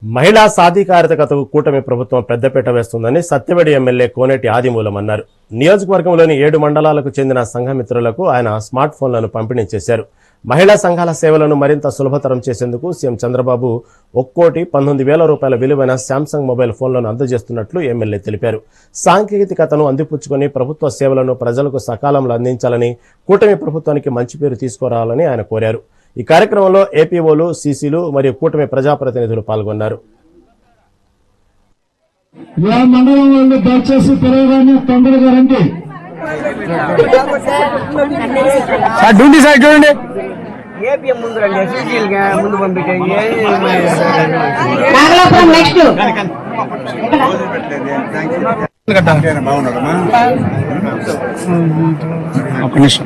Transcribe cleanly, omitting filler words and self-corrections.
మహిళా సాధికారికతకు కూటమి ప్రభుత్వం పెద్దపీట వేస్తుందని సత్యవేడి ఎమ్మెల్యే కోనేటి ఆదిమూలం అన్నారు. నియోజకవర్గంలోని 7 మండలాలకు చెందిన సంఘమిత్రులకు ఆయన స్మార్ట్ ఫోన్లను పంపిణీ చేశారు. మహిళా సంఘాల సేవలను మరింత సులభతరం చేసేందుకు సీఎం చంద్రబాబు 1,19,000 రూపాయల విలువైన శాంసంగ్ మొబైల్ ఫోన్లను అందజేస్తున్నట్లు ఎమ్మెల్యే తెలిపారు. సాంకేతికతను అందిపుచ్చుకొని ప్రభుత్వ సేవలను ప్రజలకు సకాలంలో అందించాలని, కూటమి ప్రభుత్వానికి మంచి పేరు తీసుకురావాలని ఆయన కోరారు. ఈ కార్యక్రమంలో ఏపీఓలు, సీసీలు మరియు కూటమి ప్రజాప్రతినిధులు పాల్గొన్నారు. మండలంలో దయచేసి తిరగగానే తొందరగా రండి. చూడండి ముందు రండి, ముందు పంపించండి. ఒక నిమిషం.